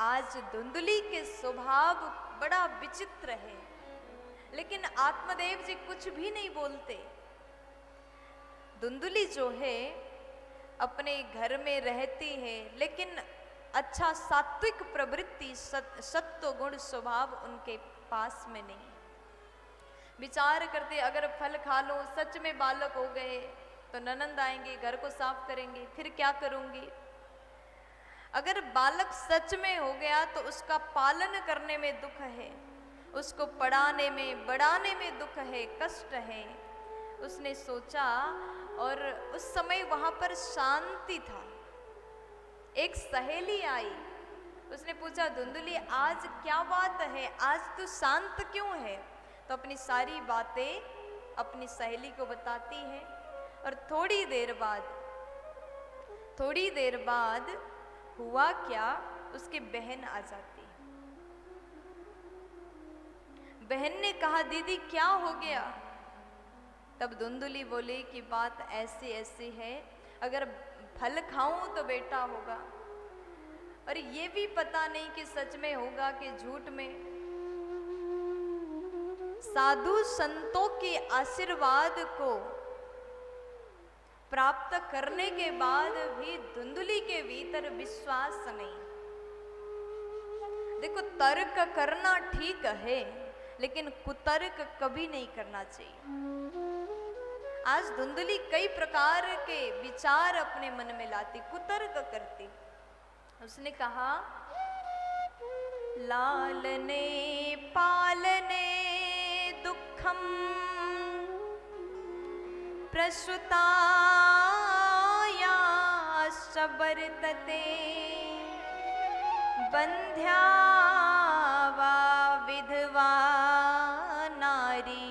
आज धुंधली के स्वभाव बड़ा विचित्र है, लेकिन आत्मदेव जी कुछ भी नहीं बोलते। धुंधली जो है अपने घर में रहती है, लेकिन अच्छा सात्विक प्रवृत्ति सत्व गुण स्वभाव उनके पास में नहीं। विचार करते अगर फल खा लो, सच में बालक हो गए तो ननंद आएंगे, घर को साफ करेंगे, फिर क्या करूंगी। अगर बालक सच में हो गया तो उसका पालन करने में दुख है, उसको पढ़ाने में बढ़ाने में दुख है, कष्ट है। उसने सोचा, और उस समय वहां पर शांति था। एक सहेली आई, उसने पूछा धुंधली आज क्या बात है, आज तू शांत क्यों है। तो अपनी सारी बातें अपनी सहेली को बताती है। और थोड़ी देर बाद हुआ क्या, उसकी बहन आ जाती है। बहन ने कहा दीदी क्या हो गया। तब धुंधली बोली कि बात ऐसी ऐसी है, अगर फल खाऊं तो बेटा होगा, और ये भी पता नहीं कि सच में होगा कि झूठ में। साधु संतों के आशीर्वाद को प्राप्त करने के बाद भी धुंधली के भीतर विश्वास नहीं। देखो, तर्क करना ठीक है, लेकिन कुतर्क कभी नहीं करना चाहिए। आज धुंधली कई प्रकार के विचार अपने मन में लाती, कुतर्क करती। उसने कहा लालने पालने दुखम प्रसुताया वर्तते बंध्या वा विधवा नारी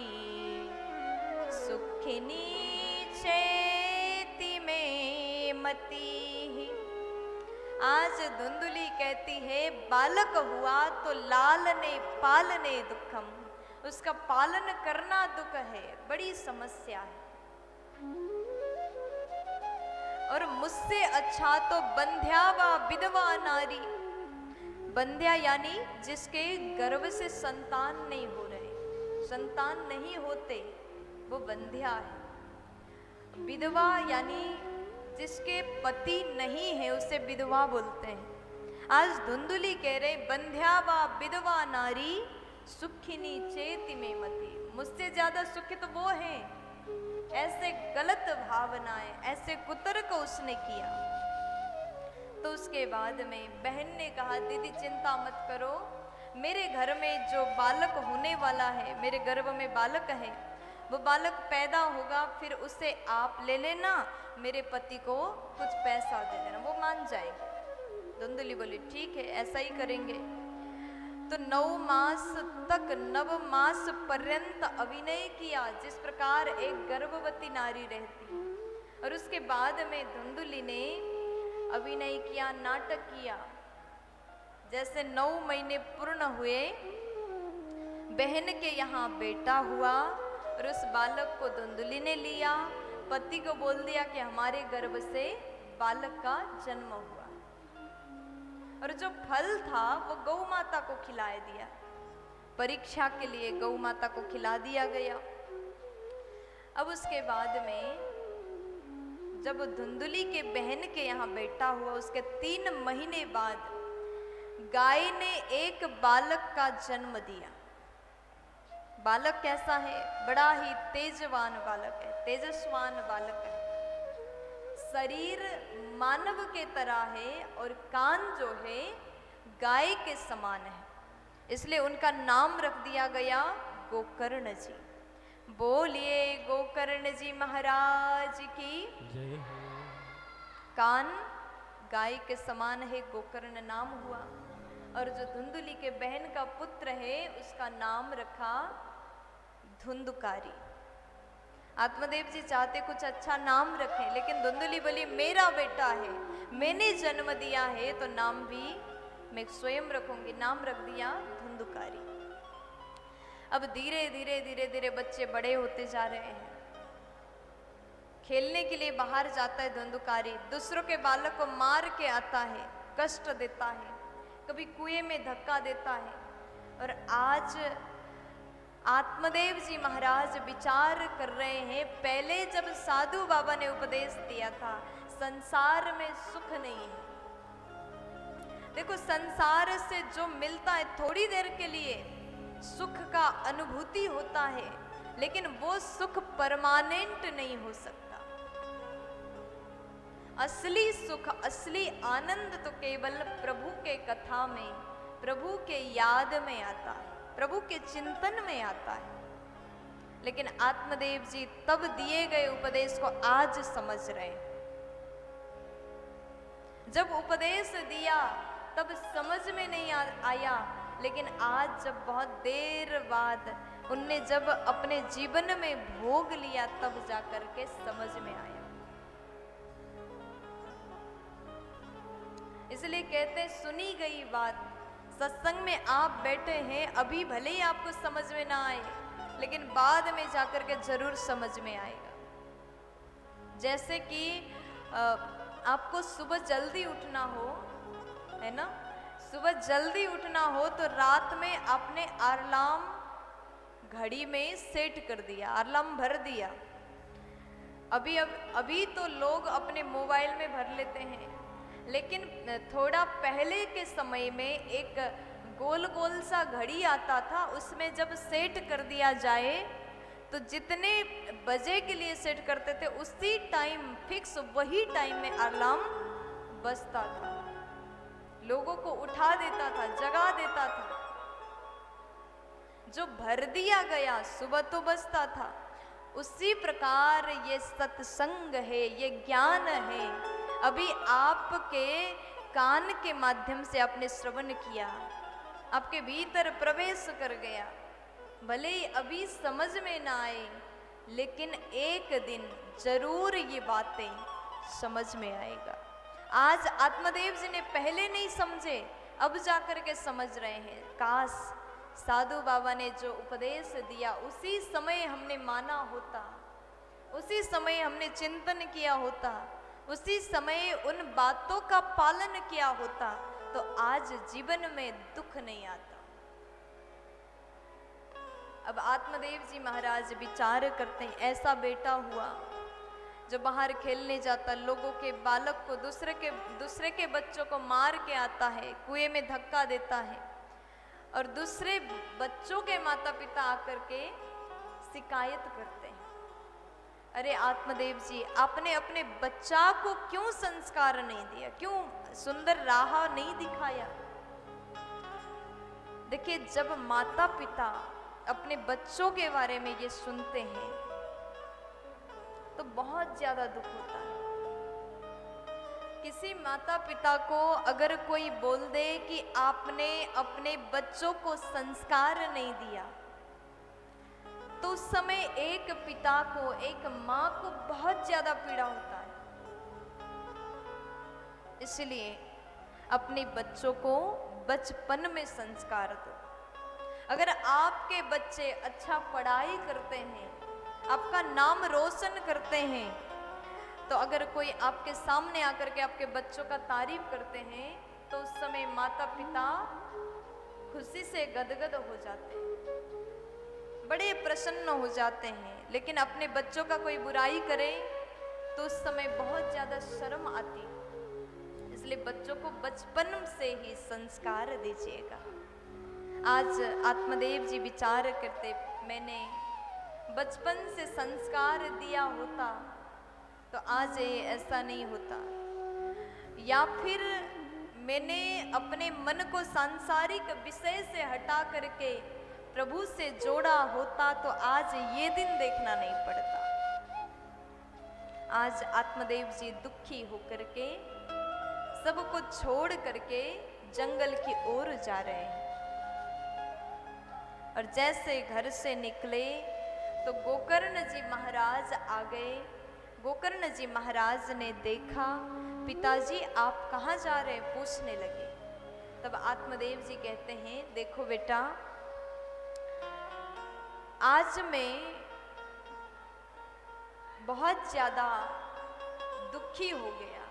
सुखिनी चेति में मती। आज धुंधली कहती है बालक हुआ तो लालने पालने दुखम, उसका पालन करना दुख है, बड़ी समस्या है। और मुझसे अच्छा तो बंध्या व विधवा नारी, बंध्या यानी जिसके गर्भ से संतान नहीं हो रहे, संतान नहीं होते, वो बंध्या है। विधवा यानी जिसके पति नहीं है, उसे विधवा बोलते हैं। आज धुंधली कह रहे बंध्या व विधवा नारी सुखिनी चेति में मती, मुझसे ज्यादा सुखी तो वो है। ऐसे गलत भावनाएं, ऐसे कुतर्क उसने किया। तो उसके बाद में बहन ने कहा दीदी चिंता मत करो, मेरे घर में जो बालक होने वाला है, मेरे गर्भ में बालक है, वो बालक पैदा होगा, फिर उसे आप ले लेना, मेरे पति को कुछ पैसा दे देना, वो मान जाएंगे। धुंधली बोली ठीक है, ऐसा ही करेंगे। तो 9 मास तक, 9 मास पर्यंत अभिनय किया, जिस प्रकार एक गर्भवती नारी रहती है। और उसके बाद में धुंधली ने अभिनय किया, नाटक किया। जैसे 9 महीने पूर्ण हुए, बहन के यहाँ बेटा हुआ, और उस बालक को धुंधली ने लिया, पति को बोल दिया कि हमारे गर्भ से बालक का जन्म हुआ। और जो फल था वो गौ माता को खिलाया दिया, परीक्षा के लिए गौ माता को खिला दिया गया। अब उसके बाद में जब धुंधली के बहन के यहाँ बेटा हुआ, उसके 3 महीने बाद गाय ने एक बालक का जन्म दिया। बालक कैसा है? बड़ा ही तेजवान बालक है, तेजस्वान बालक है। शरीर मानव के तरह है और कान जो है गाय के समान है, इसलिए उनका नाम रख दिया गया गोकर्ण जी। बोलिए गोकर्ण जी महाराज की जय हो। कान गाय के समान है, गोकर्ण नाम हुआ। और जो धुंधली के बहन का पुत्र है, उसका नाम रखा धुंधकारी। आत्मदेव जी चाहते कुछ अच्छा नाम रखें, लेकिन धुंधली बोली मेरा बेटा है, मैंने जन्म दिया है, तो नाम भी मैं स्वयं रखूंगी। नाम रख दिया धुंधकारी। अब धीरे धीरे धीरे धीरे बच्चे बड़े होते जा रहे हैं। खेलने के लिए बाहर जाता है धुंधकारी, दूसरों के बालक को मार के आता है, कष्ट देता है, कभी कुएं में धक्का देता है। और आज आत्मदेव जी महाराज विचार कर रहे हैं, पहले जब साधु बाबा ने उपदेश दिया था संसार में सुख नहीं है। देखो, संसार से जो मिलता है थोड़ी देर के लिए सुख का अनुभूति होता है, लेकिन वो सुख परमानेंट नहीं हो सकता। असली सुख, असली आनंद तो केवल प्रभु के कथा में, प्रभु के याद में आता है, प्रभु के चिंतन में आता है। लेकिन आत्मदेव जी तब दिए गए उपदेश को आज समझ रहे हैं। जब उपदेश दिया तब समझ में नहीं आया, लेकिन आज जब बहुत देर बाद उनने जब अपने जीवन में भोग लिया तब जाकर के समझ में आया। इसलिए कहते हैं, सुनी गई बात, सत्संग में आप बैठे हैं, अभी भले ही आपको समझ में ना आए, लेकिन बाद में जाकर के जरूर समझ में आएगा। जैसे कि आपको सुबह जल्दी उठना हो, है ना, सुबह जल्दी उठना हो तो रात में आपने अलार्म घड़ी में सेट कर दिया, अलार्म भर दिया। अभी तो लोग अपने मोबाइल में भर लेते हैं, लेकिन थोड़ा पहले के समय में एक गोल गोल सा घड़ी आता था, उसमें जब सेट कर दिया जाए तो जितने बजे के लिए सेट करते थे उसी टाइम फिक्स वही टाइम में अलार्म बजता था, लोगों को उठा देता था, जगा देता था। जो भर दिया गया सुबह तो बजता था। उसी प्रकार ये सत्संग है, ये ज्ञान है, अभी आपके कान के माध्यम से आपने श्रवण किया, आपके भीतर प्रवेश कर गया। भले ही अभी समझ में ना आए, लेकिन एक दिन जरूर ये बातें समझ में आएगा। आज आत्मदेव जी ने पहले नहीं समझे, अब जाकर के समझ रहे हैं। काश साधु बाबा ने जो उपदेश दिया उसी समय हमने माना होता, उसी समय हमने चिंतन किया होता, उसी समय उन बातों का पालन किया होता, तो आज जीवन में दुख नहीं आता। अब आत्मदेव जी महाराज विचार करते हैं, ऐसा बेटा हुआ जो बाहर खेलने जाता, लोगों के बालक को, दूसरे के बच्चों को मार के आता है, कुएं में धक्का देता है, और दूसरे बच्चों के माता पिता आकर के शिकायत करते हैं, अरे आत्मदेव जी, आपने अपने बच्चा को क्यों संस्कार नहीं दिया, क्यों सुंदर राह नहीं दिखाया। देखिए, जब माता पिता अपने बच्चों के बारे में ये सुनते हैं तो बहुत ज्यादा दुख होता है। किसी माता पिता को अगर कोई बोल दे कि आपने अपने बच्चों को संस्कार नहीं दिया, तो उस समय एक पिता को, एक माँ को बहुत ज्यादा पीड़ा होता है। इसलिए अपने बच्चों को बचपन में संस्कार दो। अगर आपके बच्चे अच्छा पढ़ाई करते हैं, आपका नाम रोशन करते हैं, तो अगर कोई आपके सामने आकर के आपके बच्चों का तारीफ करते हैं, तो उस समय माता पिता खुशी से गदगद हो जाते हैं, बड़े प्रसन्न हो जाते हैं। लेकिन अपने बच्चों का कोई बुराई करे तो उस समय बहुत ज्यादा शर्म आती है। इसलिए बच्चों को बचपन से ही संस्कार दीजिएगा। आज आत्मदेव जी विचार करते, मैंने बचपन से संस्कार दिया होता तो आज ये ऐसा नहीं होता, या फिर मैंने अपने मन को सांसारिक विषय से हटा करके प्रभु से जोड़ा होता तो आज ये दिन देखना नहीं पड़ता। आज आत्मदेव जी दुखी होकर के सब कुछ छोड़ करके जंगल की ओर जा रहे हैं, और जैसे घर से निकले तो गोकर्ण जी महाराज आ गए। गोकर्ण जी महाराज ने देखा, पिताजी आप कहाँ जा रहे हैं, पूछने लगे। तब आत्मदेव जी कहते हैं, देखो बेटा, आज मैं बहुत ज्यादा दुखी हो गया।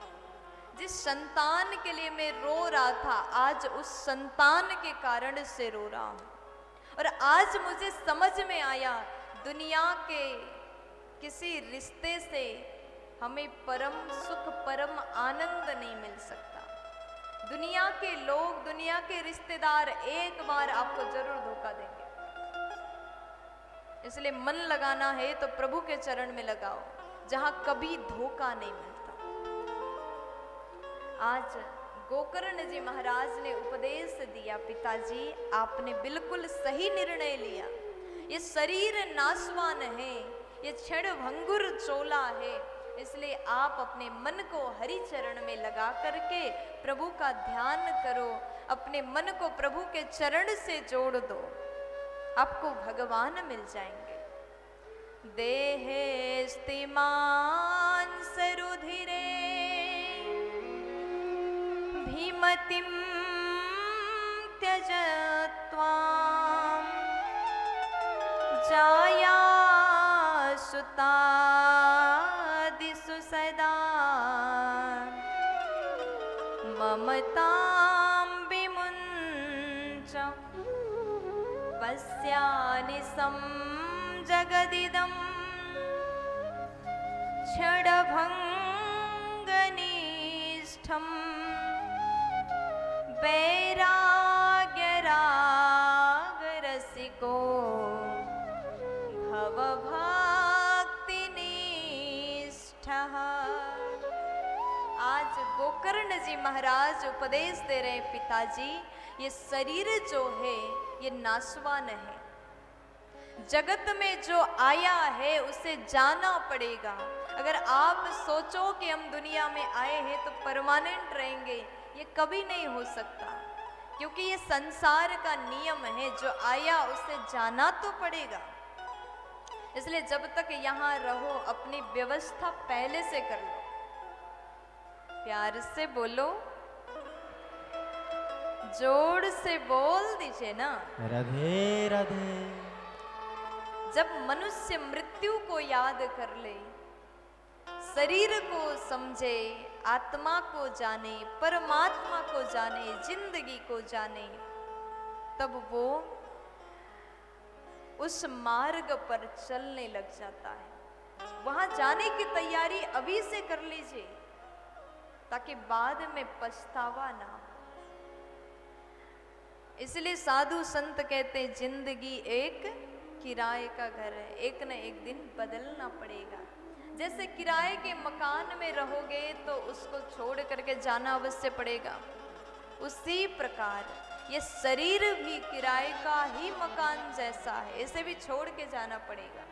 जिस संतान के लिए मैं रो रहा था, आज उस संतान के कारण से रो रहा हूं। और आज मुझे समझ में आया, दुनिया के किसी रिश्ते से हमें परम सुख, परम आनंद नहीं मिल सकता। दुनिया के लोग, दुनिया के रिश्तेदार एक बार आपको जरूर धोखा देंगे। इसलिए मन लगाना है तो प्रभु के चरण में लगाओ, जहां कभी धोखा नहीं मिलता। आज गोकर्ण जी महाराज ने उपदेश दिया, पिताजी आपने बिल्कुल सही निर्णय लिया। ये शरीर नाशवान है, ये क्षण भंगुर चोला है, इसलिए आप अपने मन को हरि चरण में लगा करके प्रभु का ध्यान करो, अपने मन को प्रभु के चरण से जोड़ दो, आपको भगवान मिल जाएंगे। देहे स्तिमान सरुधिरे भीमतिं त्यजत्वा जाया सुतादिषु सदा ममतां विमुञ्च पश्यानिशं जगदिदं क्षणभङ्गनिष्ठम् वैराग्यरागरसिको भवभक्तिनिष्ठः। आज गोकर्ण जी महाराज उपदेश दे रहे हैं, पिताजी ये शरीर जो है ये नाशवान है, जगत में जो आया है उसे जाना पड़ेगा। अगर आप सोचो कि हम दुनिया में आए हैं तो परमानेंट रहेंगे, ये कभी नहीं हो सकता, क्योंकि ये संसार का नियम है, जो आया उसे जाना तो पड़ेगा। इसलिए जब तक यहाँ रहो अपनी व्यवस्था पहले से कर लो। प्यार से बोलो, जोर से बोल दीजिए ना, राधे राधे। जब मनुष्य मृत्यु को याद कर ले, शरीर को समझे, आत्मा को जाने, परमात्मा को जाने, जिंदगी को जाने, तब वो उस मार्ग पर चलने लग जाता है। वहां जाने की तैयारी अभी से कर लीजिए, ताकि बाद में पछतावा ना हो। इसलिए साधु संत कहते हैं, जिंदगी एक किराए का घर है, एक न एक दिन बदलना पड़ेगा। जैसे किराए के मकान में रहोगे तो उसको छोड़ करके जाना अवश्य पड़ेगा, उसी प्रकार ये शरीर भी किराए का ही मकान जैसा है, इसे भी छोड़ के जाना पड़ेगा।